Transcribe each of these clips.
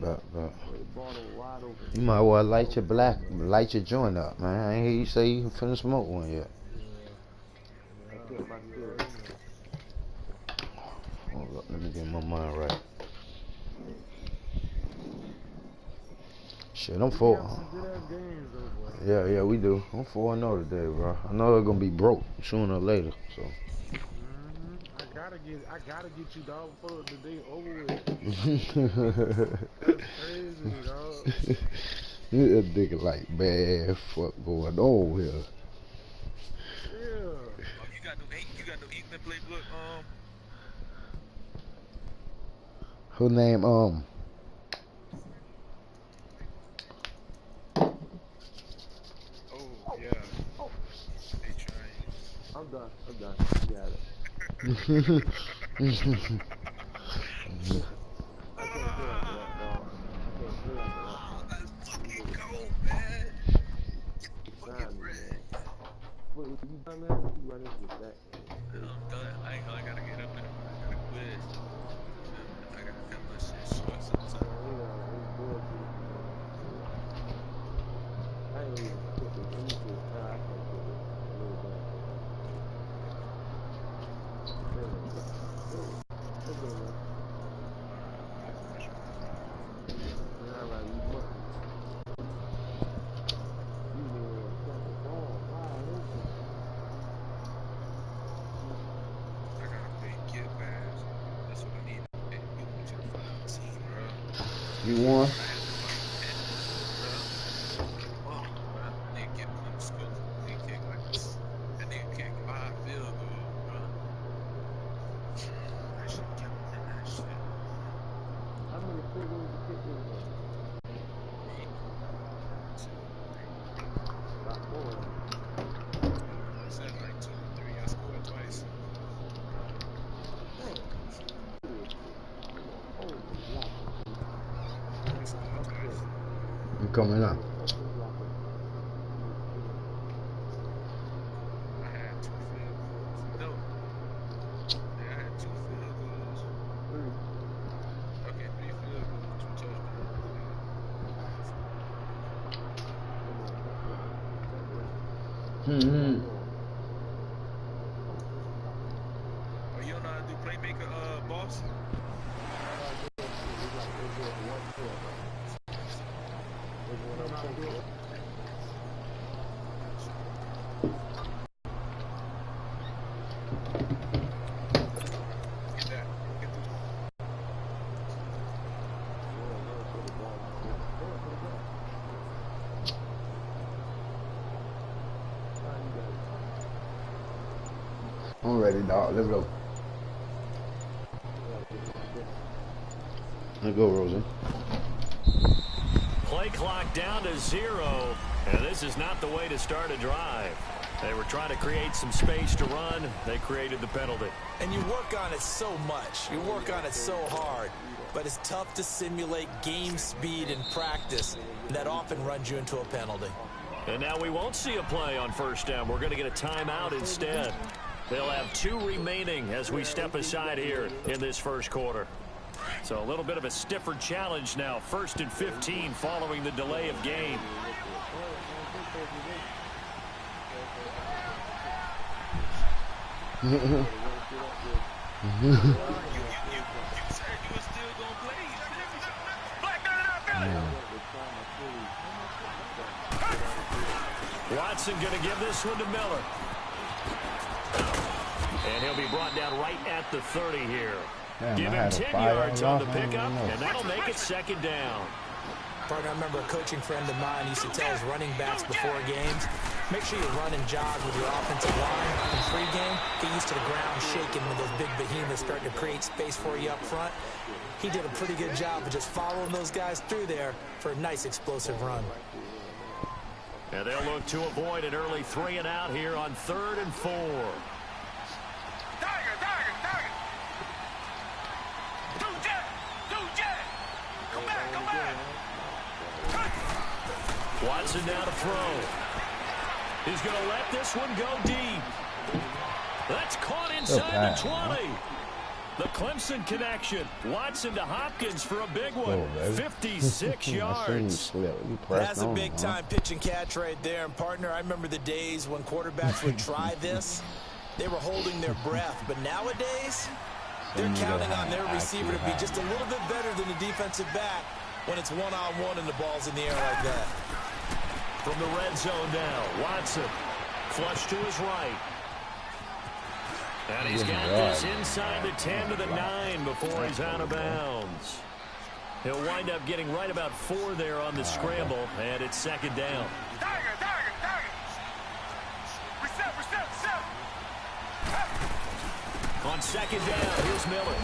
But you might well light your joint up, man. I ain't hear you say you finna smoke one yet. Hold up, let me get my mind right. Shit, I'm 4. Yeah, we do. I'm 4-0 today, bro. I know they're gonna be broke sooner or later, so. I gotta get you, dog, before the day over with. That's crazy, dog. That nigga like, man, fuck going on here. Yeah. You got no ink in the playbook, Her name, Oh, yeah. They trying. I'm done. You got it. I can't play after that, dog. I can't play after that. That's fucking cold, man. Fucking bread. Wait, you done, man? You running with that? I'm done. I ain't gonna gotta get up in the morning. I gotta quiz. I gotta cut my shit short sometimes. I ain't even quit this. Let me quit. Nah, I can't quit this. I really don't. Okay, man. All right, you must. You didn't catch the ball. Wide open. I gotta play get fast. That's what I need to get to the fucking team, bro. you won? I had to fucking pet this shit, bro. Fuck, bro. That nigga get on the scope. That nigga kicked 5 field goals, bro. I should have kept running that shit. How many field goals you kicked in there? 1, 2, 3. About 4. I said like 2 or 3. I scored twice. Damn. I scored twice. I'm coming up. I had 2 field goals. No. Yeah, I had 2 field goals. 3. Okay, 3 field goals, 2 touchdowns. Oh, you don't know how to do playmaker, boss? I'm ready, dog. Let's go. Let's go, Rosen. Play clock down to 0, and this is not the way to start a drive. They were trying to create some space to run. They created the penalty. And you work on it so much. You work on it so hard. But it's tough to simulate game speed in practice. And that often runs you into a penalty. And now we won't see a play on first down. We're going to get a timeout instead. They'll have 2 remaining as we step aside here in this first quarter. So a little bit of a stiffer challenge now. 1st and 15 following the delay of game. You said you were still going to play. Watson going to give this one to Miller. And he'll be brought down right at the 30 here. Damn, Give him 10 yards on the pickup, and that'll make it 2nd down. Partner, I remember a coaching friend of mine used to tell his running backs before games, make sure you run and jog with your offensive line in pregame. Get used to the ground shaking when those big behemoths start to create space for you up front. He did a pretty good job of just following those guys through there for a nice explosive run. And they'll look to avoid an early 3 and out here on 3rd and 4. Watson now to throw. He's going to let this one go deep. That's caught inside the 20. The Clemson connection. Watson to Hopkins for a big one. 56 yards. That's a big-time pitch and catch right there. And, partner, I remember the days when quarterbacks would try this. They were holding their breath. But nowadays, they're counting on their receiver to be just a little bit better than the defensive back when it's one-on-one and the ball's in the air like that. From the red zone now, Watson. Flush to his right. And he's got this inside the 10 to the 9 before he's out of bounds. He'll wind up getting right about 4 there on the scramble, and it's second down. On second down, here's Miller.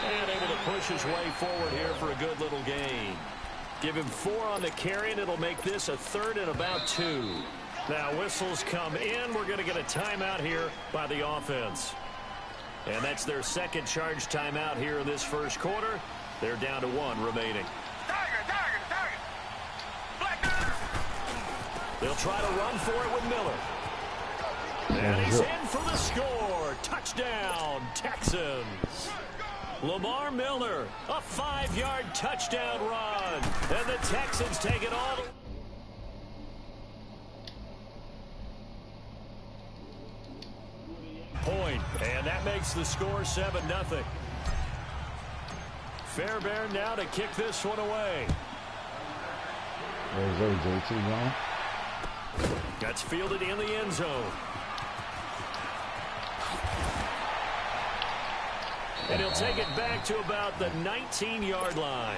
And able to push his way forward here for a good little gain. Give him 4 on the carry, and it'll make this a 3rd and about 2. Now whistles come in. We're going to get a timeout here by the offense. And that's their second charge timeout here in this first quarter. They're down to 1 remaining. They'll try to run for it with Miller. And he's in for the score. Touchdown, Texans. Lamar Miller, a 5-yard touchdown run. And the Texans take it all. Point, and that makes the score 7-0. Fairbairn now to kick this one away. There's AJ wrong. That's fielded in the end zone. And he'll take it back to about the 19-yard line.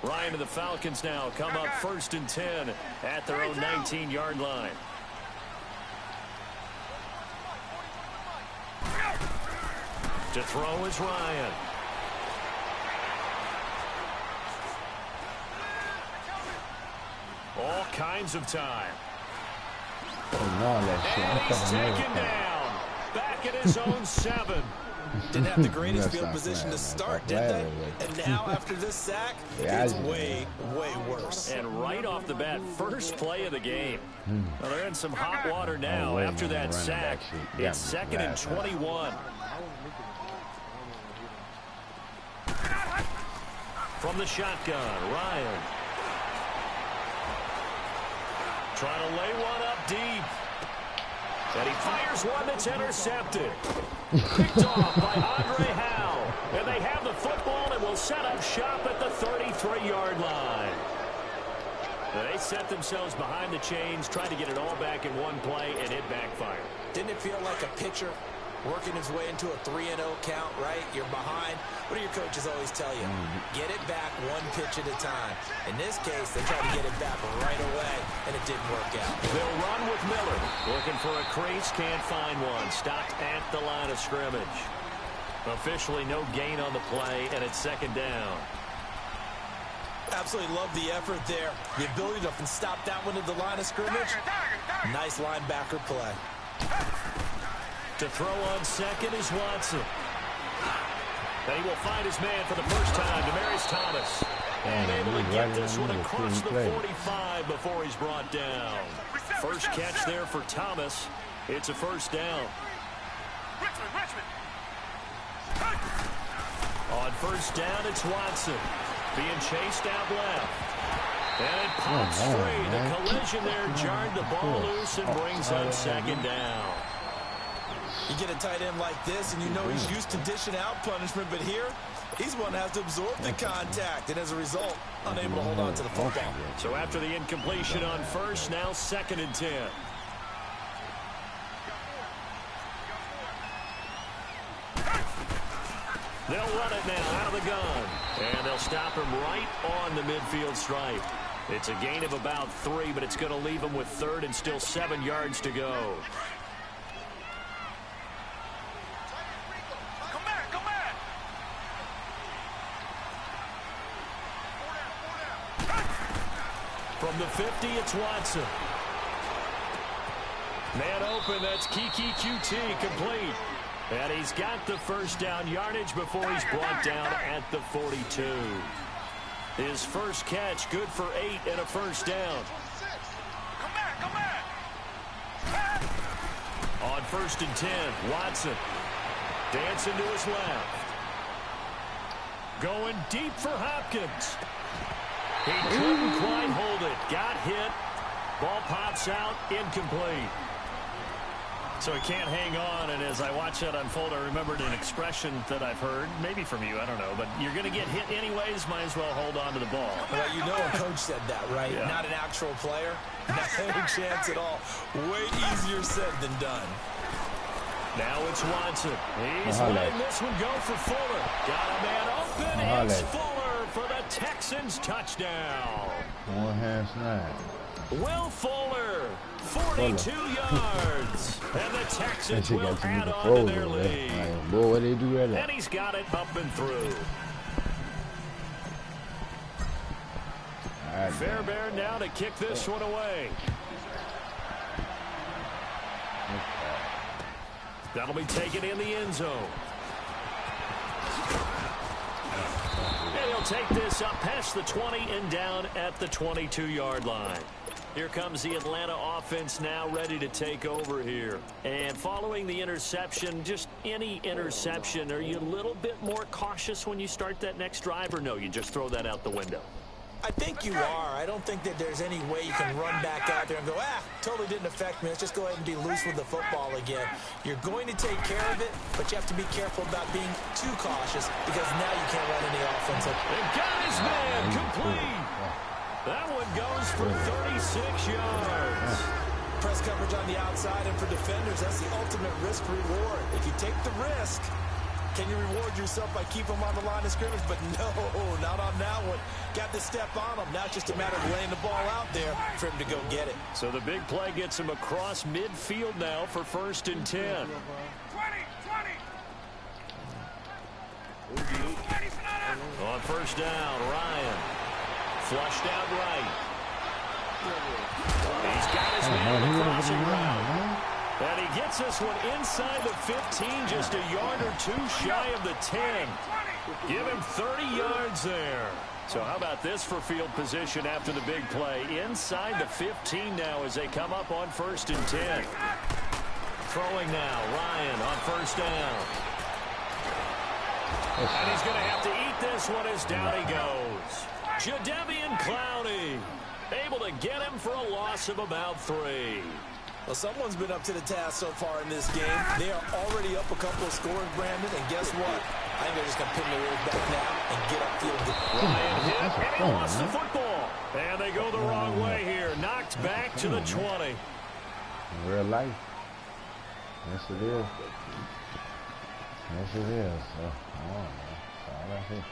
Ryan and the Falcons now come up 1st and 10 at their own 19-yard line. To throw is Ryan. All kinds of time. And he's taken down. Back at his own 7. Didn't have the greatest field position to start, did they? And now, after this sack, it's way, way worse. And right off the bat, first play of the game. Well, they're in some hot water now after that sack. It's 2nd and 21. From the shotgun, Ryan. Trying to lay one up deep. And he fires one that's intercepted. Picked off by Andre Howe. And they have the football and will set up shop at the 33-yard line. They set themselves behind the chains, trying to get it all back in one play, and it backfired. Didn't it feel like a pitcher working his way into a 3-0 count, right? You're behind. What do your coaches always tell you? Get it back 1 pitch at a time. In this case, they tried to get it back right away, and it didn't work out. They'll run with Miller. Looking for a crease, can't find one. Stopped at the line of scrimmage. Officially no gain on the play, and it's 2nd down. Absolutely love the effort there. The ability to stop that one at the line of scrimmage. Nice linebacker play. To throw on 2nd is Watson. And he will find his man for the first time, Demaryius Thomas. And able to get this one across the 45 before he's brought down. First catch there for Thomas. It's a 1st down. On 1st down, it's Watson. Being chased out left. And it pops free. The collision there jarred the ball loose and brings up 2nd down. You get a tight end like this, and you know he's used to dishing out punishment, but here, he's one that has to absorb the contact, and as a result, unable to hold on to the football. So after the incompletion on 1st, now 2nd and 10. They'll run it now out of the gun, and they'll stop him right on the midfield stripe. It's a gain of about 3, but it's going to leave him with 3rd and still 7 yards to go. From the 50, it's Watson. Man open, that's Kiki QT complete. And he's got the first down yardage before he's brought down at the 42. His first catch, good for 8 and a first down. Come back. On 1st and 10, Watson dancing to his left. Going deep for Hopkins. He couldn't quite hold it. Got hit. Ball pops out, incomplete. So he can't hang on, and as I watch that unfold, I remembered an expression that I've heard, maybe from you, I don't know, but you're going to get hit anyways, might as well hold on to the ball. Well, you know a coach said that, right? Yeah. Not an actual player. No chance at all. Way easier said than done. Now it's Watson. He's letting this one go for Fuller. Got a man open. It's Fuller for the Texans touchdown. One hand snap. Will Fuller, 42 yards. And the Texans will add on to their lead. Boy, they do that. And he's got it up and through. Fairbairn now to kick this one away. That'll be taken in the end zone. And he'll take this up past the 20 and down at the 22-yard line. Here comes the Atlanta offense now ready to take over here. And following the interception, just any interception, are you a little bit more cautious when you start that next drive, or no, you just throw that out the window? I think you are. I don't think that there's any way you can run back out there and go, totally didn't affect me. Let's just go ahead and be loose with the football again. You're going to take care of it, but you have to be careful about being too cautious because now you can't run any offensive. And got his man complete. That one goes for 36 yards. Press coverage on the outside, and for defenders, that's the ultimate risk reward. If you take the risk, can you reward yourself by keeping them on the line of scrimmage? But no, not on that one. Got to step on them. Now it's just a matter of laying the ball out there for him to go get it. So the big play gets him across midfield now for 1st and 10. 20. On 1st down, Ryan. Flushed out right. He's got his man on the crossing route. And he gets this one inside the 15, just a yard or two shy of the 10. Give him 30 yards there. So how about this for field position after the big play? Inside the 15 now as they come up on 1st and 10. Throwing now, Ryan on 1st down. And he's going to have to eat this one as down he goes. Jadeveon Clowney able to get him for a loss of about 3. Well, someone's been up to the task so far in this game. They are already up a couple of scores, Brandon, and guess what? I think they're just going to pin their ears back now and get upfield. Ryan hit, and he lost the football. And they go the wrong way here. Knocked back to the 20. In real life. Yes, it is. Yes, it is.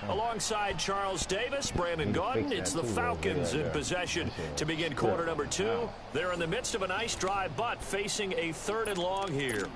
Alongside Charles Davis, Brandon Gaudin, it's the Falcons in possession to begin quarter number 2. They're in the midst of a nice drive, but facing a 3rd and long here.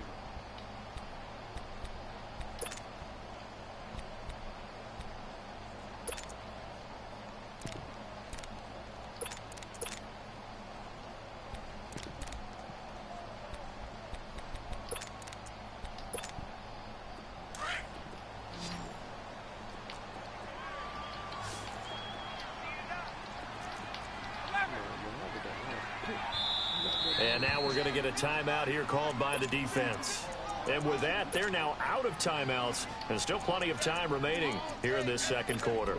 And now we're going to get a timeout here called by the defense. And with that, they're now out of timeouts. And still plenty of time remaining here in this 2nd quarter.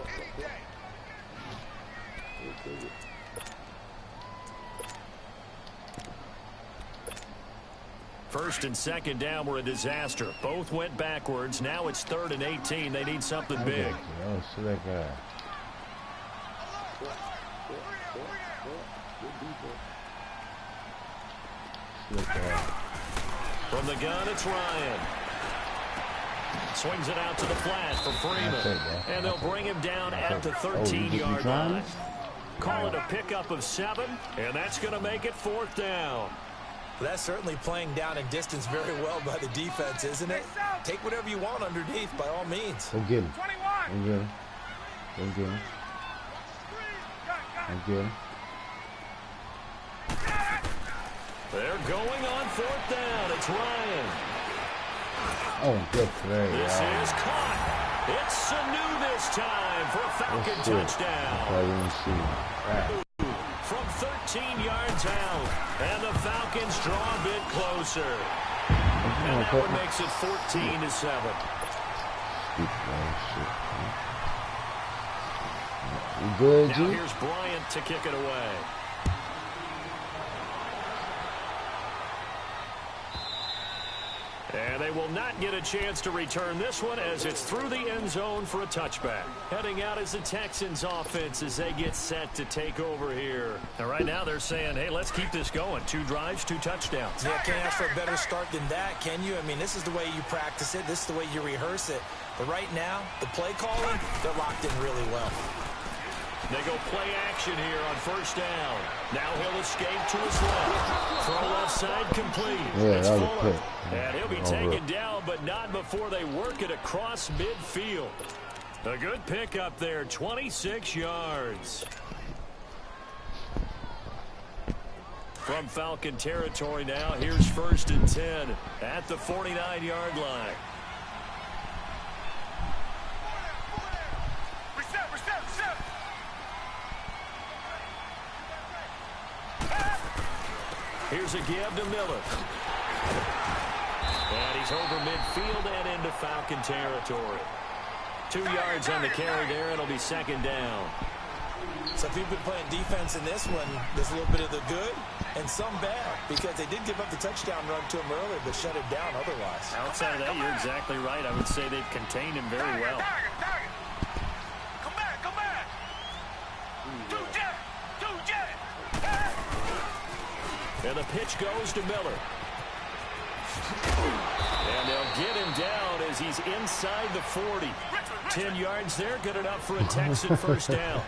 First and 2nd down were a disaster. Both went backwards. Now it's 3rd and 18. They need something big. From the gun, it's Ryan. Swings it out to the flat for Freeman. And they'll bring him down at the 13-yard line. Call it a pickup of 7, and that's going to make it 4th down. That's certainly playing down and distance very well by the defense, isn't it? Take whatever you want underneath, by all means. Go get him. Go get him. Go get him. Go get him. They're going on 4th down. It's Ryan. Oh, good play. This is caught. It's Sanu this time for a Falcon touchdown. I didn't see. From 13 yards out. And the Falcons draw a bit closer. And that one makes it 14-7. You good, now G? here's Bryant to kick it away. And they will not get a chance to return this one as it's through the end zone for a touchback. Heading out is the Texans offense as they get set to take over here. And right now they're saying, hey, let's keep this going. 2 drives, 2 touchdowns. Yeah, can't ask for a better start than that, can you? I mean, this is the way you practice it. This is the way you rehearse it. But right now, the play calling, they're locked in really well. They go play action here on 1st down. Now he'll escape to his left. Throw left side complete. Yeah, it's that was Fuller. quick. And he'll be taken down, but not before they work it across midfield. A good pickup there, 26 yards. From Falcon territory now, here's 1st and 10 at the 49-yard line. Here's a give to Miller. And he's over midfield and into Falcon territory. 2 yards on the carry there. It'll be 2nd down. So if you've been playing defense in this one, there's a little bit of the good and some bad because they did give up the touchdown run to him earlier but shut it down otherwise. Outside of that, you're exactly right. I would say they've contained him very well. Come back. And the pitch goes to Miller. And they'll get him down as he's inside the 40. 10 yards there, good enough for a Texan 1st down.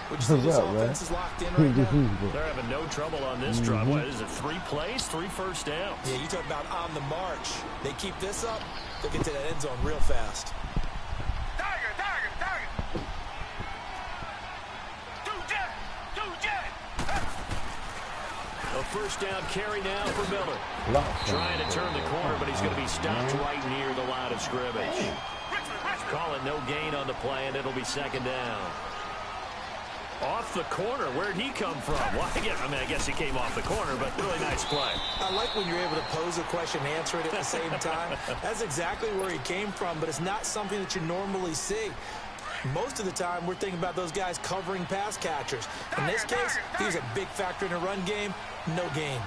Would you say this offense is locked in right now? They're having no trouble on this drive. What is it, 3 plays, 3 first downs? Yeah, you talk about on the march. They keep this up, they'll get to that end zone real fast. A 1st down carry now for Miller. Trying to turn the corner, but he's going to be stopped right near the line of scrimmage. Call it no gain on the play, and it'll be 2nd down. Off the corner. Where'd he come from? Well, I guess he came off the corner, but really nice play. I like when you're able to pose a question and answer it at the same time. That's exactly where he came from, but it's not something that you normally see. Most of the time, we're thinking about those guys covering pass catchers. In this case, he was a big factor in the run game. No gain.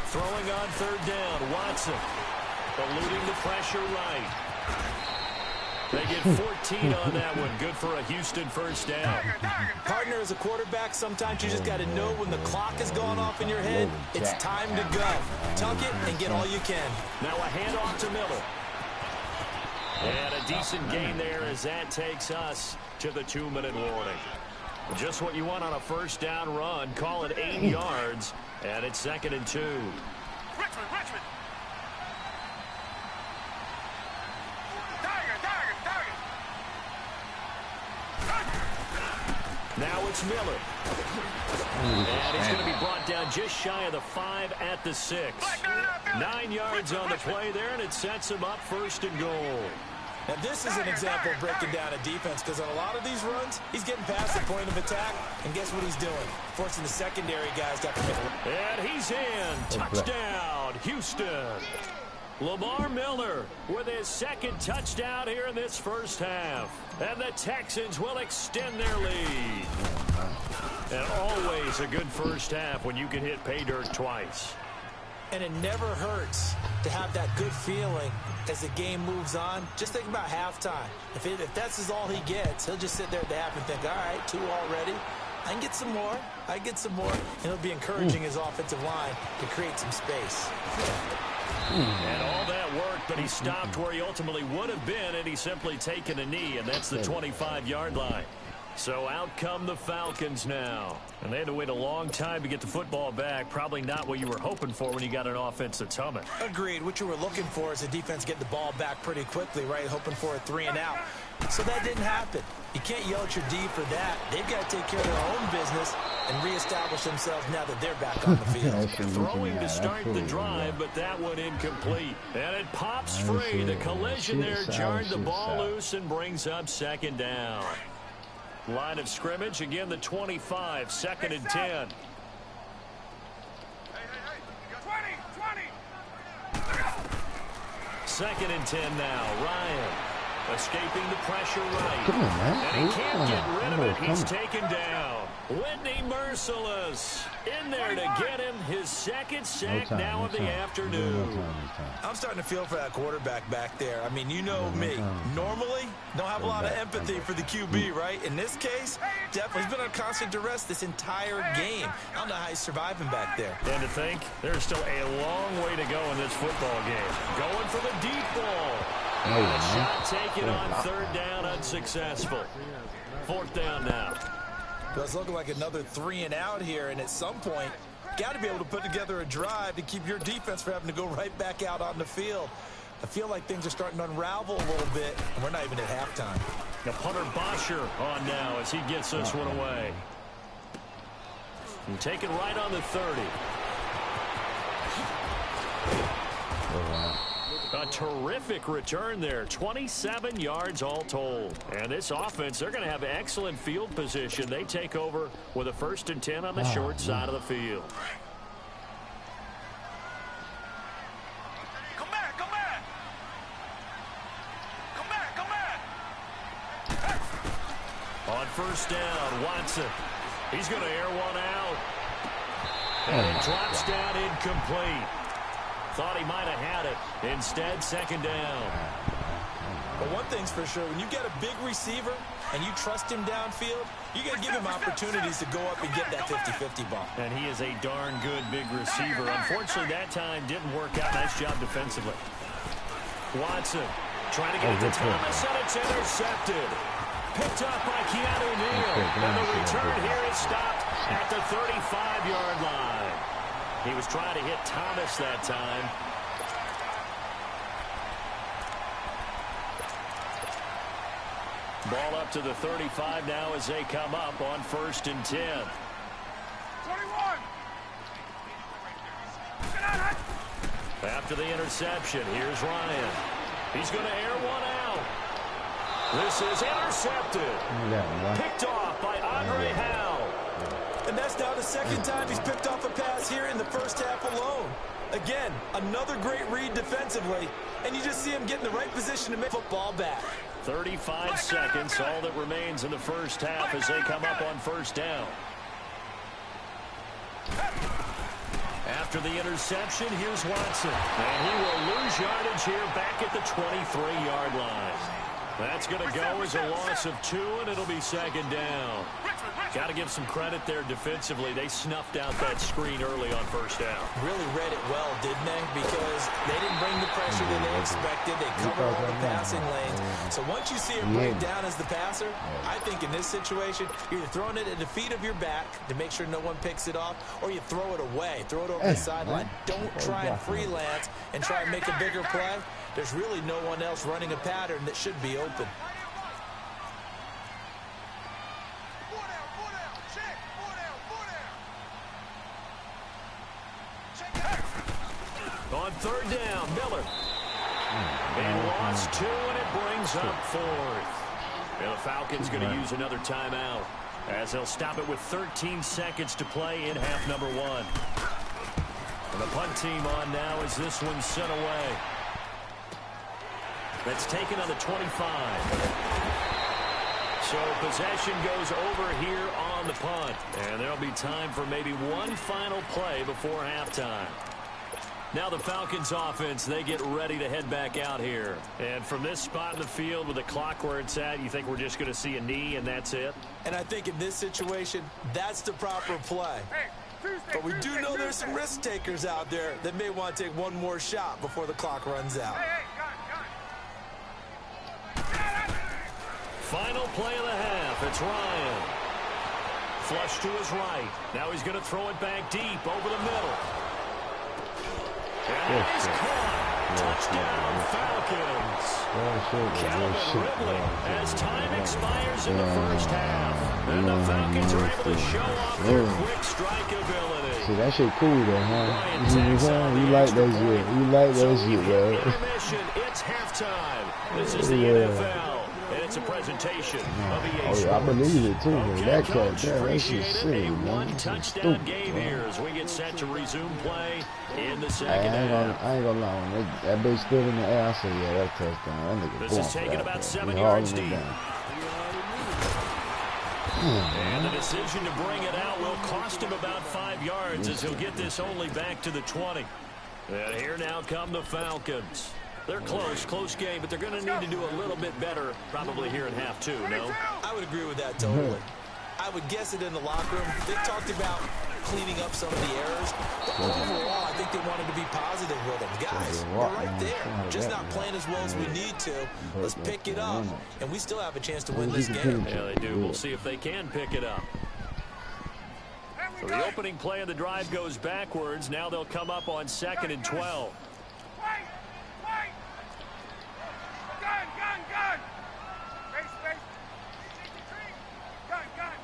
Throwing on 3rd down, Watson. Eluding the pressure right. They get 14 on that one. Good for a Houston 1st down. Partner, as a quarterback, sometimes you just got to know when the clock has gone off in your head, it's time to go. Tuck it and get all you can. Now a handoff to Miller. And a decent gain there as that takes us to the 2-minute warning. Just what you want on a 1st down run. Call it 8 yards, and it's 2nd and 2. Richmond. Now it's Miller. And he's going to be brought down just shy of the 5 at the 6. 9 yards on the play there, and it sets him up 1st and goal. Now, this is an example of breaking down a defense because on a lot of these runs, he's getting past the point of attack, and guess what he's doing? Forcing the secondary guys to commit. And he's in. Touchdown, Houston. Lamar Miller with his 2nd touchdown here in this 1st half. And the Texans will extend their lead. And always a good 1st half when you can hit pay dirt twice. And it never hurts to have that good feeling as the game moves on. Just think about halftime. If that's all he gets, he'll just sit there at the half and think, all right, 2 already. I can get some more. And he'll be encouraging his offensive line to create some space. And all that worked, but he stopped where he ultimately would have been, and he's simply taken a knee, and that's the 25-yard line. So out come the Falcons now. And they had to wait a long time to get the football back. Probably not what you were hoping for when you got an offense that's humming. Agreed. What you were looking for is a defense getting the ball back pretty quickly, right? Hoping for a 3 and out. So that didn't happen. You can't yell at your D for that. They've got to take care of their own business and reestablish themselves now that they're back on the field. Throwing to start the drive, but that one incomplete. And it pops free. The collision there jarred the ball loose and brings up second down. Line of scrimmage, again the 25, 2nd and 10. 2nd and 10 now. Ryan escaping the pressure right. Come on, man. And he can't get rid of it. He's taken down. Whitney Merciless in there to get him his 2nd sack now of the afternoon. I'm starting to feel for that quarterback back there. I mean, you know me. Normally, don't have a lot of empathy for the QB, right? In this case, definitely he's been on constant duress this entire game. I don't know how he's surviving back there. And to think, there's still a long way to go in this football game. Going for the deep ball. Shot taken on 3rd down, unsuccessful. 4th down now. Well, it's looking like another 3 and out here, and at some point, got to be able to put together a drive to keep your defense from having to go right back out on the field. I feel like things are starting to unravel a little bit, and we're not even at halftime. Now punter Bosher on now as he gets this one away. And taken right on the 30. A terrific return there. 27 yards all told. And this offense, they're going to have excellent field position. They take over with a 1st and 10 on the short side of the field. Come back, come back. Come back, come back. On 1st down, Watson. He's going to air one out. And it drops down incomplete. Thought he might have had it. Instead, 2nd down. But one thing's for sure, when you get a big receiver and you trust him downfield, you got to give him opportunities to go up and get that 50-50 ball. And he is a darn good big receiver. Unfortunately, that time didn't work out. Nice job defensively. Watson trying to get it to Thomas, and it's intercepted. Picked up by Keanu Neal. And the return here is stopped at the 35-yard line. He was trying to hit Thomas that time. Ball up to the 35 now as they come up on 1st and 10. 21. After the interception, here's Ryan. He's going to air one out. This is intercepted. Picked off by Andre Howell. And that's now the 2nd time he's picked off a pass here in the 1st half alone. Again, another great read defensively, and you just see him get in the right position to make football back. 35 seconds, all that remains in the 1st half as they come up on 1st down. After the interception, here's Watson. And he will lose yardage here back at the 23-yard line. That's going to go as a loss of 2, and it'll be 2nd down. Got to give some credit there defensively. They snuffed out that screen early on 1st down. Really read it well, didn't they? Because they didn't bring the pressure that they expected. They covered all the passing lanes. So once you see it break down as the passer, I think in this situation, you're either throwing it at the feet of your back to make sure no one picks it off, or you throw it away. Throw it over the sideline. Don't try and freelance and try and make a bigger play. There's really no one else running a pattern that should be open. On 3rd down, Miller. And lost 2, and it brings up 4th. And the Falcons going to use another timeout as they'll stop it with 13 seconds to play in half number 1. And the punt team on now as this one's sent away. That's taken on the 25. So possession goes over here on the punt. And there'll be time for maybe one final play before halftime. Now the Falcons offense, they get ready to head back out here. And from this spot in the field with the clock where it's at, you think we're just going to see a knee and that's it? And I think in this situation, that's the proper play. But we do know there's some risk takers out there that may want to take one more shot before the clock runs out. Final play of the half. It's Ryan. Flush to his right. Now he's going to throw it back deep over the middle. And he's caught. Touchdown, Falcons. Calvin Ridley as time expires in the first half. And the Falcons are able to show off their quick strike ability. See, that shit cool though, huh? You know what I'm saying? You like that shit. You like that shit, bro. It's halftime. This is the NFL. And it's a presentation of EA I believe it too, man. That cat, that shit a sick, man. one-touchdown game here as we get set to resume play in the second half. I ain't gonna lie, when that bitch stood in the air, I said, yeah, that touchdown. That nigga This is taking about 7 He yards hauling deep. it down. And the decision to bring it out will cost him about 5 yards as he'll get this only back to the 20. And here now come the Falcons. They're close game, but they're going to need to do a little bit better probably here in half two, no? I would agree with that totally. I would guess it in the locker room. They talked about cleaning up some of the errors, but overall, I think they wanted to be positive with them. Guys, we're right there. Just not playing as well as we need to. Let's pick it up, and we still have a chance to win this game. Yeah, they do. We'll see if they can pick it up. So the opening play of the drive goes backwards. Now they'll come up on 2nd and 12. Gun! Space! Gun!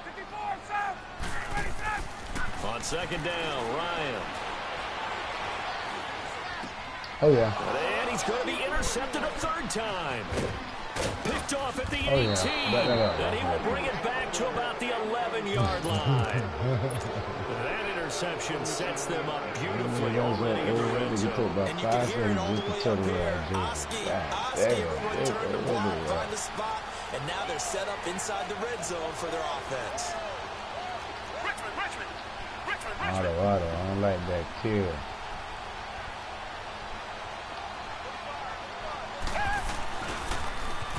54, south! Ready, set! On 2nd down, Ryan. Oh, yeah. And he's going to be intercepted a 3rd time. Picked off at the 18. And he will bring it back to about the 11-yard line. That interception sets them up beautifully already in the red zone. And you can hear it all the way up here. Oski will return the block, find the spot, and now they're set up inside the red zone for their offense. Richmond! I don't like that kill.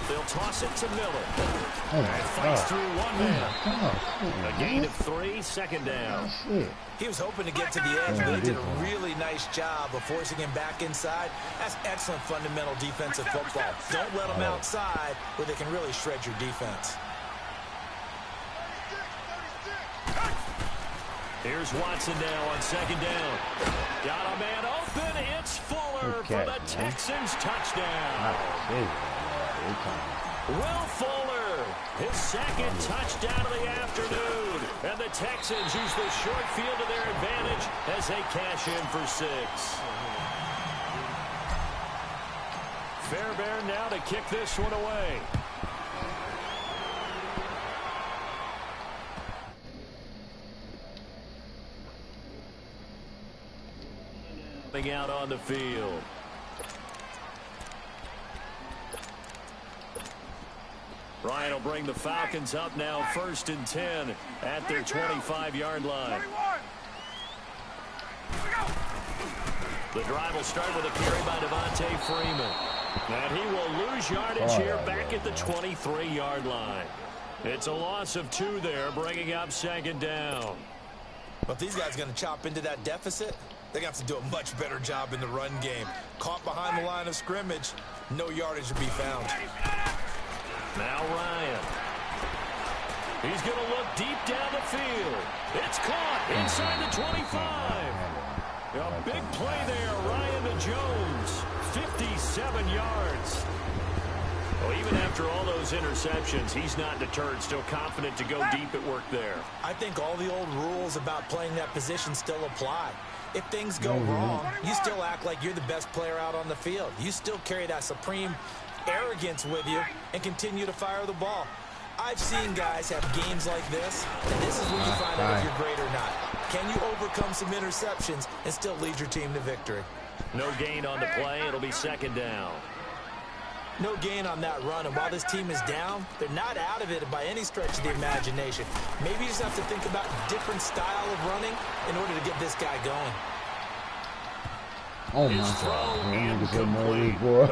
They'll toss it to Miller. And fights through one man. A gain of 3, 2nd down. He was hoping to get to the edge, but he did a really nice job of forcing him back inside. That's excellent fundamental defensive football. Don't let them outside where they can really shred your defense. Here's Watson now on 2nd down. Got a man open. It's Fuller for the Texans touchdown. Will Fuller, his 2nd touchdown of the afternoon. And the Texans use the short field to their advantage as they cash in for 6. Fairbairn now to kick this one away. Out on the field. Ryan will bring the Falcons up now 1st and 10 at their 25-yard line. The drive will start with a carry by Devontae Freeman. And he will lose yardage here back at the 23-yard line. It's a loss of 2 there, bringing up 2nd down. But these guys going to chop into that deficit? They're going to have to do a much better job in the run game. Caught behind the line of scrimmage, no yardage to be found. Now Ryan. He's going to look deep down the field. It's caught inside the 25. A big play there, Ryan to Jones. 57 yards. Well, even after all those interceptions, he's not deterred, still confident to go deep at work there. I think all the old rules about playing that position still apply. If things go wrong, you still act like you're the best player out on the field. You still carry that supreme arrogance with you and continue to fire the ball. I've seen guys have games like this, and this is when you find out if you're great or not. Can you overcome some interceptions and still lead your team to victory? No gain on the play. It'll be 2nd down. No gain on that run, and while this team is down, they're not out of it by any stretch of the imagination. Maybe you just have to think about a different style of running in order to get this guy going. Oh my God, man, he's so nervous, boy.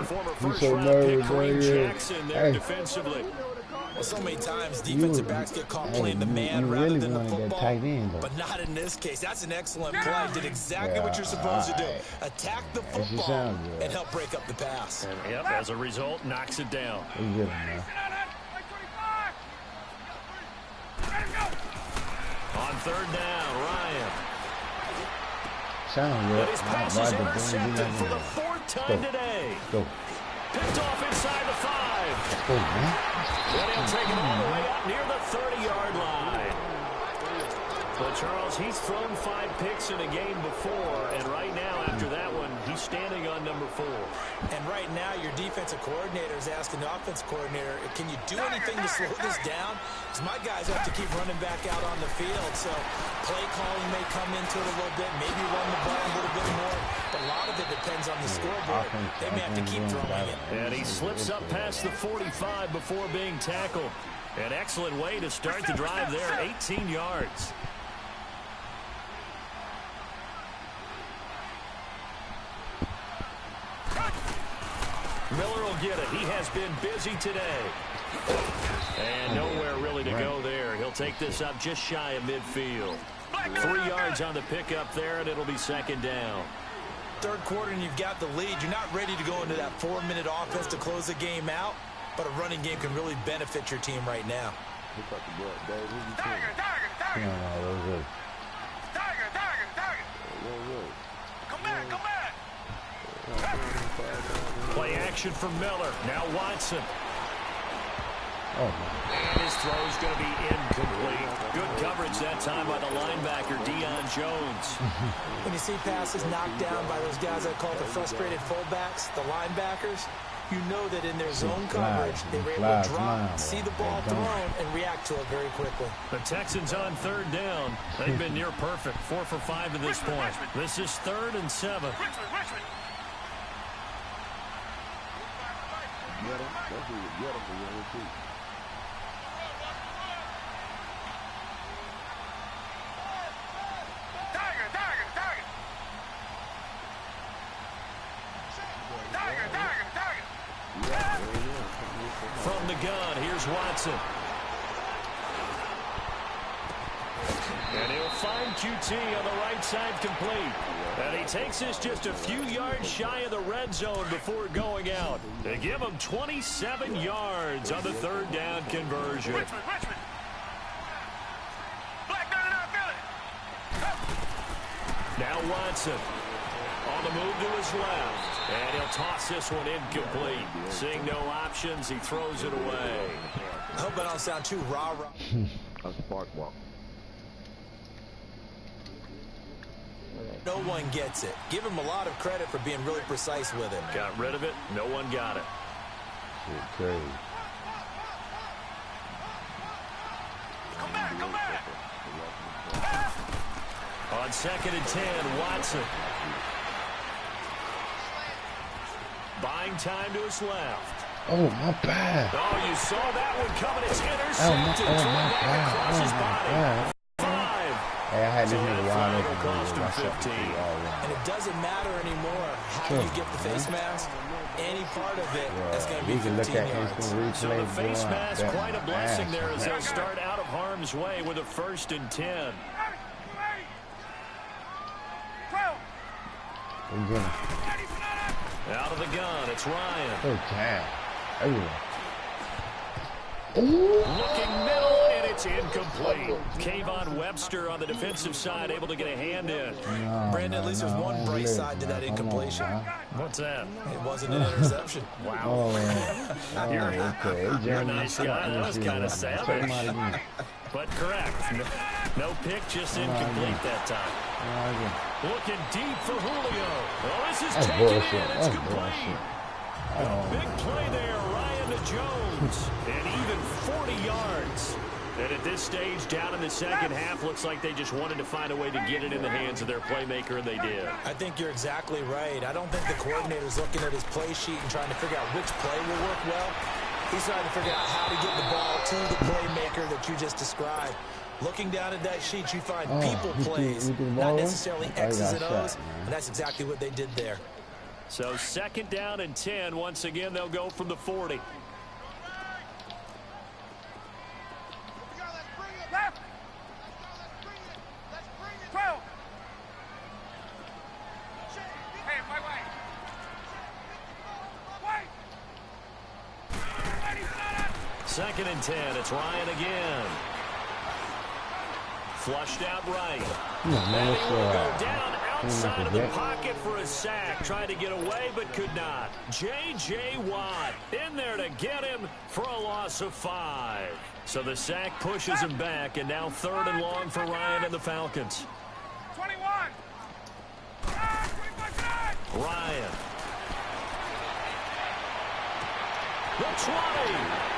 He's so nervous, boy. Jackson there defensively. Well, so many times defensive backs get caught playing the man rather than the football, but not in this case. That's an excellent play. Did exactly what you're supposed to do. Attack the football and help break up the pass. And, yep, as a result, knocks it down. third down. Ryan. Sound good. His pass is intercepted for the 4th time today. Go. Picked off inside the 5. Go, man. And he'll take it all the way up near the 30-yard line. Well, Charles, he's thrown 5 picks in a game before, and right now, after that one, he's standing on number 4. And right now, your defensive coordinator is asking the offensive coordinator, can you do anything to slow this down? Because my guys have to keep running back out on the field, so play calling may come into it a little bit, maybe run the ball a little bit more, but a lot of it depends on the scoreboard. They may have to keep throwing it. And he slips up past the 45 before being tackled. An excellent way to start the drive there, 18 yards. Miller will get it. He has been busy today. And nowhere really to go there. He'll take this up just shy of midfield. 3 yards on the pickup there, and it'll be 2nd down. Third quarter and you've got the lead. You're not ready to go into that 4-minute offense to close the game out, but a running game can really benefit your team right now. Tiger. Come back. Play action from Miller. Now Watson. And his throw's going to be incomplete. Good coverage that time by the linebacker, Deion Jones. When you see passes knocked down by those guys I call the frustrated fullbacks, the linebackers, you know that in their zone coverage, they were able to drop, see the ball thrown, and react to it very quickly. The Texans on 3rd down. They've been near perfect. 4 for 5 at this point. This is 3rd and 7. Richmond. From the gun, here's Watson. And he'll find QT on the right side complete. And he takes this just a few yards shy of the red zone before going out. They give him 27 yards on the 3rd down conversion. Richmond. Black gun and Now Watson on the move to his left. And he'll toss this one incomplete. Seeing no options, he throws it away. I hope I don't sound too rah-rah. That's a park walk. No one gets it. Give him a lot of credit for being really precise with it. Got rid of it. No one got it. Shit crazy. Come back. On 2nd and 10, Watson. Buying time to his left. Oh, my bad. Oh, you saw that one coming. It's intercepted. Oh, my bad. Across his body. 5. Hey, I had this So nigga that wide flag will cost him open. 15. And it doesn't matter anymore how you get the face mask. Any part of it, that's going to be We can look 15 at yards. instant replay. So the face boy, mask, I quite a bet blessing my there ass. as they'll start out of harm's way with a 1st and 10. 12. We get him. Out of the gun, it's Ryan. Oh, damn. Everywhere. Looking middle, and it's incomplete. Kayvon Webster on the defensive side, able to get a hand in. Brandon, at least there's one bright side to that incompletion. What's that? It wasn't an interception. Wow. Oh, okay. You're a nice guy. That was kind of savage. But correct. No pick, just incomplete that time. Looking deep for Julio. Well, this is taken in. It's complete. Big play there, Ryan to Jones. And even 40 yards. And at this stage, down in the second half, looks like they just wanted to find a way to get it in the hands of their playmaker, and they did. I think you're exactly right. I don't think the coordinator's looking at his play sheet and trying to figure out which play will work well. He's trying to figure out how to get the ball to the playmaker that you just described. Looking down at that sheet, you find people plays, not necessarily X's and O's, and that's exactly what they did there. So 2nd down and 10. Once again, they'll go from the 40. Left. 12. Hey, wait. 2nd and 10. It's Ryan again. Flushed out right. Come on, man. And he will go Let's down outside of the pocket for a sack. Tried to get away, but could not. J.J. Watt in there to get him for a loss of 5. So the sack pushes him back, and now 3rd and long for Ryan and the Falcons. 21. Ryan. The 20.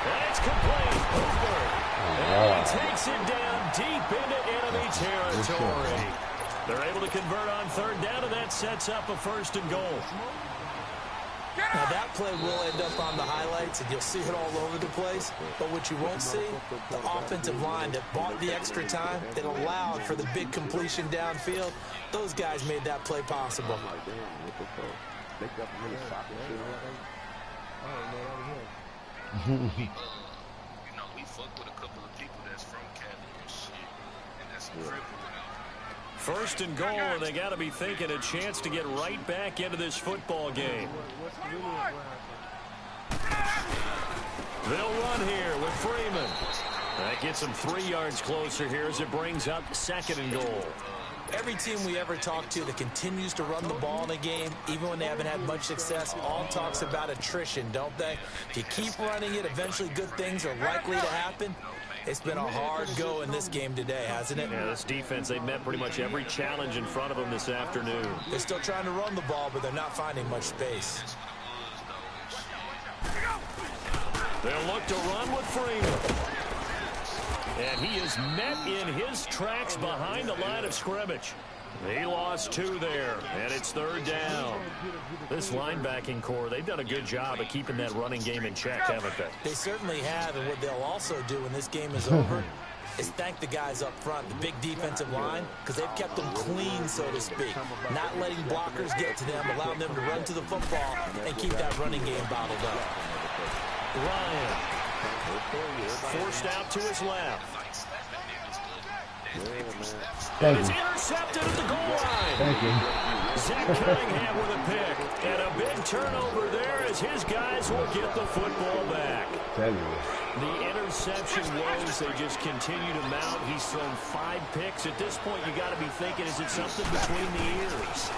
And it's complete. Hooper. And he takes it down deep into enemy territory. They're able to convert on 3rd down, and that sets up a 1st and goal. Now that play will end up on the highlights, and you'll see it all over the place. But what you won't see, the offensive line that bought the extra time, that allowed for the big completion downfield, those guys made that play possible. We fuck with a couple of people that's from Cali and shit, and that's incredible. 1st and goal, and they got to be thinking a chance to get right back into this football game. They'll run here with Freeman. That gets them 3 yards closer here as it brings up 2nd and goal. Every team we ever talk to that continues to run the ball in a game, even when they haven't had much success, all talks about attrition, don't they? If you keep running it, eventually good things are likely to happen. It's been a hard go in this game today, hasn't it? Yeah, this defense, they've met pretty much every challenge in front of them this afternoon. They're still trying to run the ball, but they're not finding much space. They'll look to run with Freeman. And he is met in his tracks behind the line of scrimmage. He lost 2 there, and it's 3rd down. This linebacking core, they've done a good job of keeping that running game in check, haven't they? They certainly have, and what they'll also do when this game is over is thank the guys up front, the big defensive line, because they've kept them clean, so to speak. Not letting blockers get to them, allowing them to run to the football and keep that running game bottled up. Ryan. Forced out to his left. And it's intercepted at the goal line. Thank you. Zach Cunningham with a pick. And a big turnover there as his guys will get the football back. The interception woes, they just continue to mount. He's thrown 5 picks. At this point, you got to be thinking, is it something between the ears?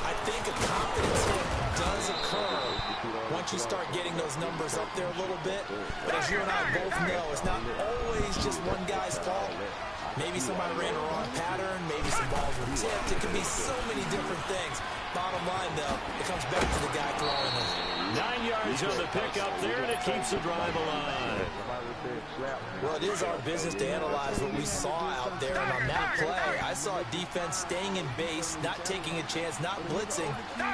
I think a confidence hit does occur once you start getting those numbers up there a little bit. But as you and I both know, it's not always just one guy's fault. Maybe somebody ran a wrong pattern. Maybe some balls were tipped. It could be so many different things. Bottom line, though, it comes back to the guy throwing it. 9 yards on the pickup there, and it keeps the drive alive. Well, it is our business to analyze what we saw out there, and on that play, I saw a defense staying in base, not taking a chance, not blitzing,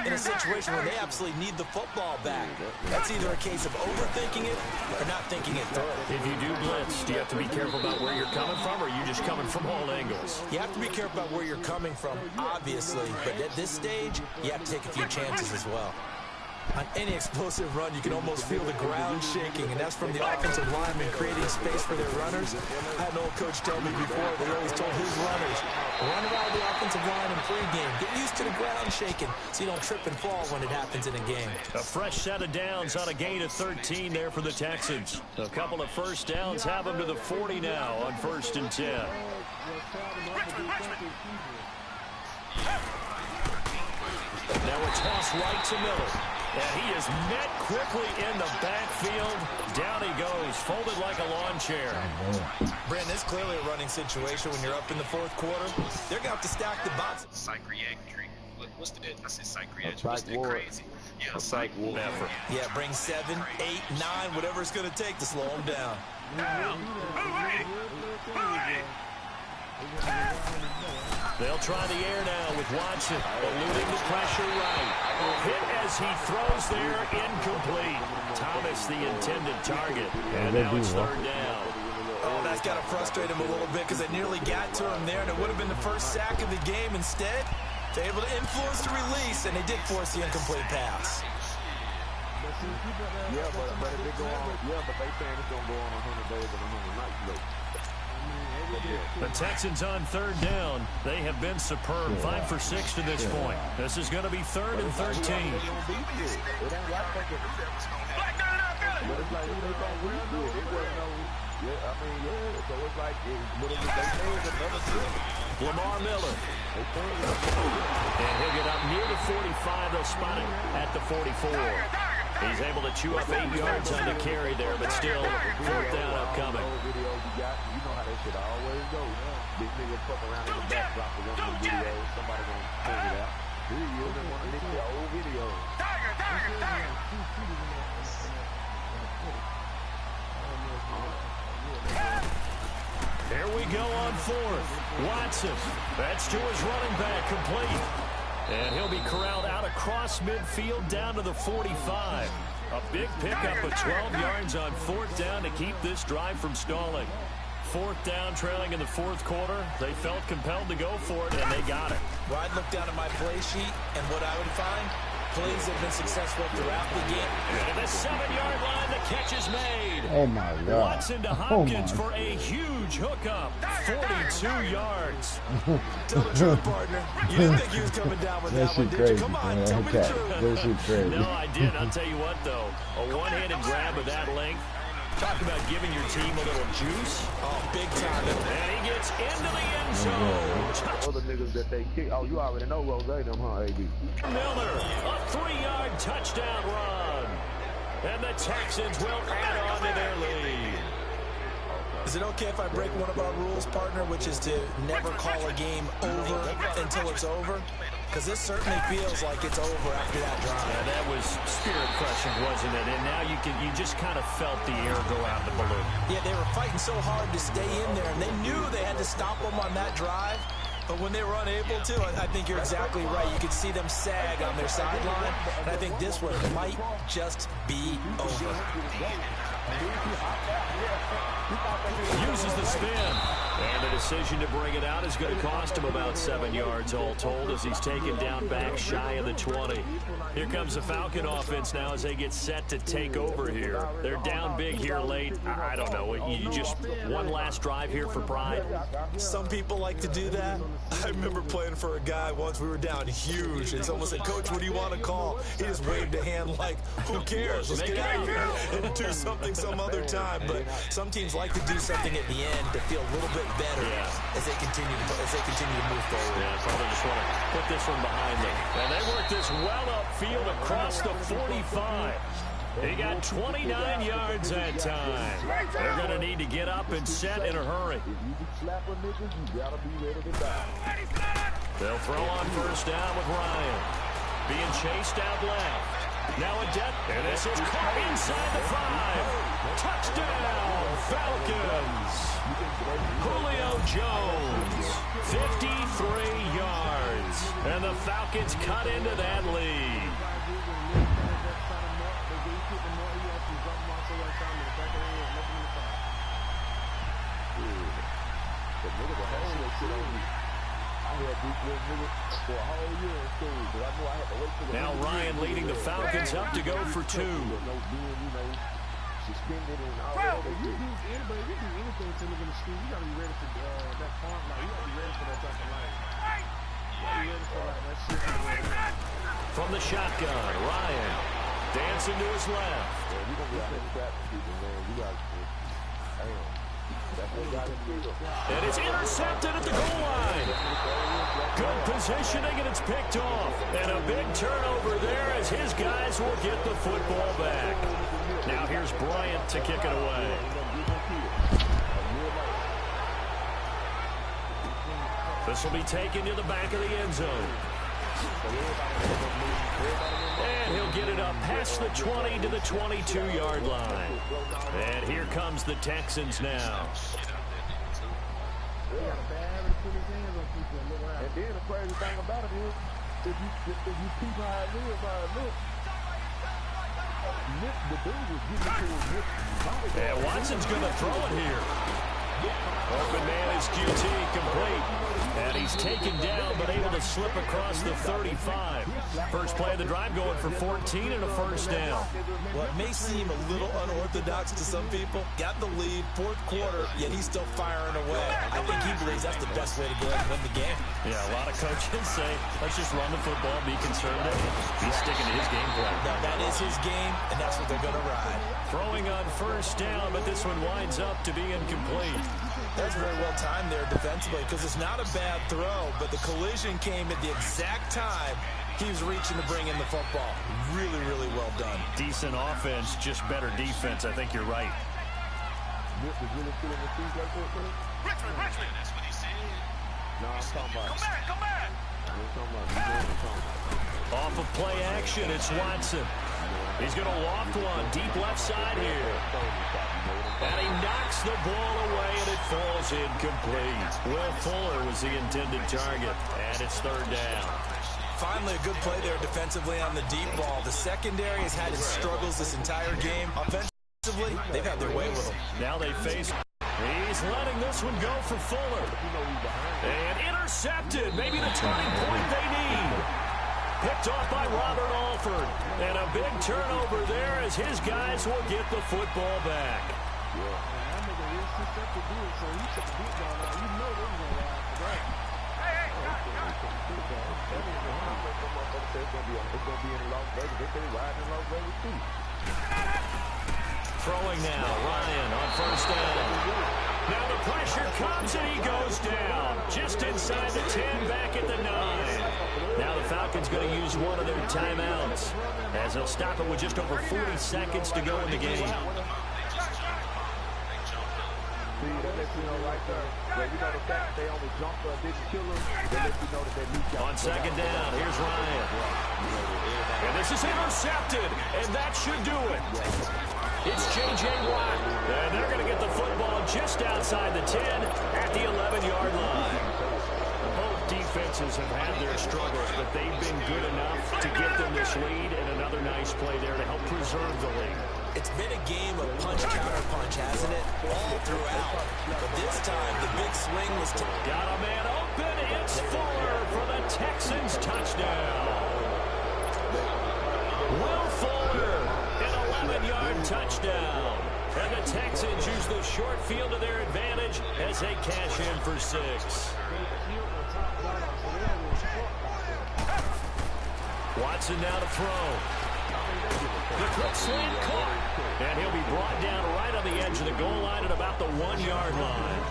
in a situation where they absolutely need the football back. That's either a case of overthinking it or not thinking it through. If you do blitz, do you have to be careful about where you're coming from, or are you just coming from all angles? You have to be careful about where you're coming from, obviously, but at this stage, you have to take a few chances as well. On any explosive run, you can almost feel the ground shaking, and that's from the offensive linemen creating space for their runners. I had an old coach tell me before, they always told his runners, run around the offensive line in pregame. Get used to the ground shaking so you don't trip and fall when it happens in a game. A fresh set of downs on a gain of 13 there for the Texans. A couple of first downs have them to the 40 now on 1st and 10. Now a toss right to Miller. And he is met quickly in the backfield. Down he goes, folded like a lawn chair. Brandon, it's clearly a running situation when you're up in the 4th quarter. They're going to have to stack the box. Psychiatry. What's the I said psychiatry. What's that crazy? Yeah, psych ward. Yeah, bring 7, 8, 9, whatever it's going to take to slow them down. They'll try the air now with Watson, eluding the pressure right. Hit as he throws there, incomplete. Thomas, the intended target, and now it's 3rd down. Oh, that's got to frustrate him a little bit because they nearly got to him there, and it would have been the first sack of the game. Instead, they're able to influence the release, and they did force the incomplete pass. Yeah, but if it go on, but they saying it's going to go on 100 days and 100 nights later. The Texans on 3rd down. They have been superb. 5 for 6 to this point. This is going to be 3rd and 13. Yeah, I mean, yeah. So it's like they made another trip. Lamar Miller. And he'll get up near the 45. They'll spot it at the 44. He's able to chew up 8 yards on the carry there, but still 4th down upcoming. You know how that shit always goes. Big nigga fuck around in the back, drop the one of the videos. Somebody gonna point it out. Here he is in one of the old videos. Here we go on 4th. Watson. That's to his running back, complete. And he'll be corralled out across midfield down to the 45. A big pickup of 12 yards on 4th down to keep this drive from stalling. 4th down, trailing in the 4th quarter. They felt compelled to go for it, and they got it. Well, I'd look down at my play sheet, and what I would find, plays have been successful throughout the game. And at the 7-yard line, the catch is made. Oh, my God. Watson to Hopkins for a huge hookup. 42 yards. Tell the truth, partner. You didn't think he was coming down with that one, did you? Come on, tell me the truth. That shit crazy. No, I didn't. I'll tell you what, though. A one-handed grab of that length. Talk about giving your team a little juice. Oh, big time. And he gets into the end zone. Other niggas that they kick. Oh, you already know Rose them, huh, AB? Miller, a 3-yard touchdown run. And the Texans will add on to their lead. Is it okay if I break one of our rules, partner, which is to never call a game over until it's over? Because this certainly feels like it's over after that drive. Yeah, that was spirit crushing, wasn't it? And now you just kind of felt the air go out of the balloon. Yeah, they were fighting so hard to stay in there, and they knew they had to stop them on that drive. But when they were unable to, I think you're exactly right. You could see them sag on their sideline, and I think this one might just be over. Uses the spin. And the decision to bring it out is going to cost him about 7 yards all told as he's taken down back shy of the 20. Here comes the Falcon offense now as they get set to take over here. They're down big here late. I don't know. You just one last drive here for pride. Some people like to do that. I remember playing for a guy once. We were down huge, and someone said, "Coach, what do you want to call?" He just waved a hand like, "Who cares? Let's get out of here and do something some other time." But some teams like to do something at the end to feel a little bit better as they continue to move forward. Yeah, probably just want to put this one behind them. And they work this well upfield across the 45. He got 29 yards that time. They're going to need to get up and set in a hurry. They'll throw on 1st down with Ryan. Being chased out left. Now a death, and this is caught inside the 5. Touchdown, Falcons. Julio Jones, 53 yards. And the Falcons cut into that lead. Now Ryan leading the Falcons up to go for 2. Suspended and all that. If you do anything to live in the school, you gotta be ready for that part. Like, you gotta be ready for that type of life. You gotta be ready for that shit. From the shotgun, Ryan dancing to his left. Yeah, we gonna be out here trapping people, man. We got damn. And it's intercepted at the goal line. Good positioning, and it's picked off. And a big turnover there as his guys will get the football back. Now here's Bryant to kick it away. This will be taken to the back of the end zone. And he'll get it up past the 20 to the 22-yard line. And here comes the Texans now. And then the crazy thing about it is, if you keep how it is, the dude was getting to his and Watson's going to throw it here. Open man is QT, complete. And he's taken down, but able to slip across the 35. First play of the drive going for 14 and a first down. Well, it may seem a little unorthodox to some people. Got the lead, fourth quarter, yet he's still firing away. I think he believes that's the best way to go ahead and win the game. Yeah, a lot of coaches say, let's just run the football, be conservative. He's sticking to his game plan. Now, that is his game, and that's what they're going to ride. Throwing on first down, but this one winds up to be incomplete. That's very well timed there defensively because it's not a bad throw, but the collision came at the exact time he was reaching to bring in the football. Really, really well done. Decent offense, just better defense. I think you're right. Richmond, that's what he said. No, I'm talking about. Come back. Off of play action, it's Watson. He's going to loft one deep left side here. And he knocks the ball away, and it falls incomplete. Will Fuller was the intended target, and it's third down. Finally, a good play there defensively on the deep ball. The secondary has had its struggles this entire game. Offensively, they've had their way with him. Now they face... He's letting this one go for Fuller. And intercepted. Maybe the turning point they need. Picked off by Robert Alford. And a big turnover there as his guys will get the football back. Throwing now, Ryan on first down. Now the pressure comes and he goes down. Just inside the 10, back at the 9. Now the Falcons going to use one of their timeouts as they'll stop it with just over 40 seconds to go in the game. On second down, here's Ryan. And this is intercepted, and that should do it. It's J.J. Watt, and they're going to get the football just outside the 10 at the 11-yard line. Both defenses have had their struggles, but they've been good enough to get them this lead, and another nice play there to help preserve the lead. It's been a game of punch, counter punch, hasn't it? All throughout. But this time, the big swing was... Got a man open. It's Fuller for the Texans touchdown. Will Fuller, an 11-yard touchdown. And the Texans use the short field to their advantage as they cash in for 6. Watson now to throw. The quick slant caught. And he'll be brought down right on the edge of the goal line at about the 1-yard line.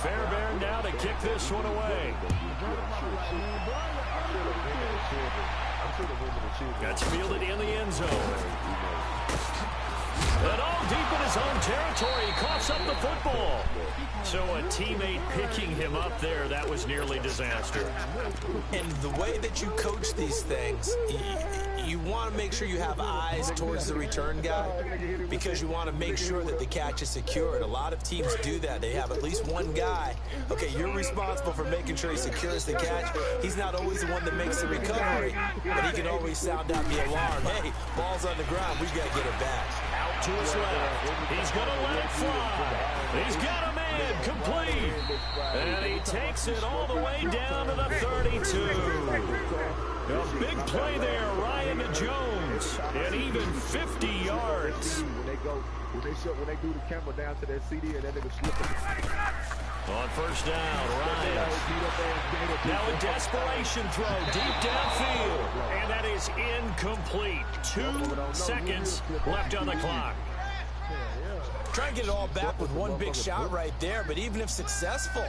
Fairbairn now to kick this one away. That's fielded in the end zone. And all deep in his own territory, he coughs up the football. So a teammate picking him up there, that was nearly disaster. And the way that you coach these things, you want to make sure you have eyes towards the return guy because you want to make sure that the catch is secured. A lot of teams do that. They have at least one guy. Okay, you're responsible for making sure he secures the catch. He's not always the one that makes the recovery, but he can always sound out the alarm. Hey, ball's on the ground. We got to get it back. Out to his left. He's going to let it fly. He's got a man complete. And he takes it all the way down to the 32. A big play there, Ryan to Jones, and even 50 yards. When they do the camera down to that CD and that nigga slipping. On first down, Ryan. Now a desperation throw deep downfield, and that is incomplete. 2 seconds left on the clock. Try and get it all back with one big shot right there, but even if successful,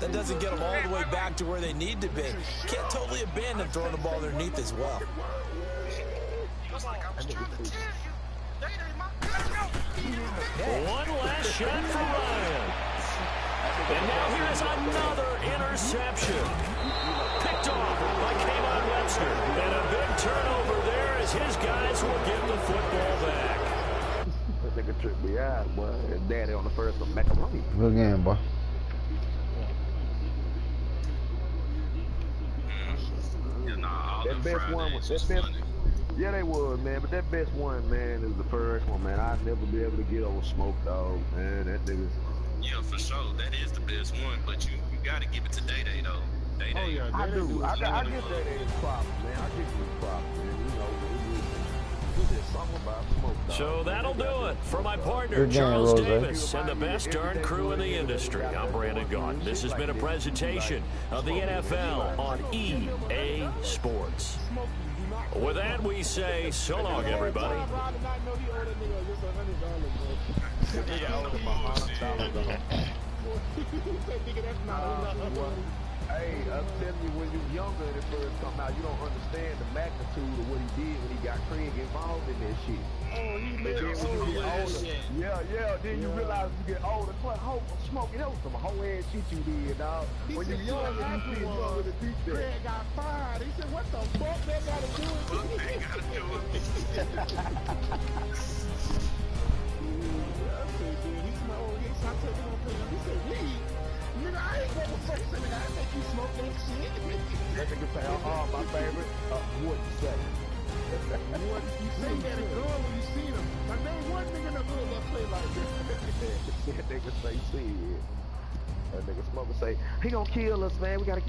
that doesn't get them all the way back to where they need to be. Can't totally abandon throwing the ball underneath as well. One last shot for Ryan. And now here is another interception. Picked off by Kayvon Webster. And a big turnover there as his guys will get the football back. Nigga tripped me out, boy. And daddy on the first one, macaroni. Good game, boy. That best one was that best. Yeah, they was, man. But that best one, man, is the first one, man. I'd never be able to get over Smoke Dog, man. That nigga. Yeah, for sure. That is the best one. But you gotta give it to Day Day though. Day Day. Oh yeah, I do. I get that as props, man. I give you props, man. You know, there's something about smoke. So that'll do it for my partner, Good game, Charles Rose. Davis, and the best darn crew in the industry. I'm Brandon Gaudin. This has been a presentation of the NFL on EA Sports. With that, we say so long, everybody. Hey, I'm telling you, when you're younger and it first come out, you don't understand the magnitude of what he did when he got Craig involved in that shit. Oh, he But made then it when you get older, shit. then you realize when you get older, smoking, that was some whole ass shit you did, dog. When you're younger, you see young with the deep there. Craig got fired. He said, what the fuck they gotta do with Fuck, they gotta do it. I said, dude, he's my old guy. So I told him, he said, weed? Nigga, I ain't gonna say something. I think you smoke that shit. That nigga say, my favorite, what you say? What you say that a girl when you see them. Like, there ain't one nigga in the hood that play like this. That nigga say, shit. That nigga smoker say, he gonna kill us, man. We gotta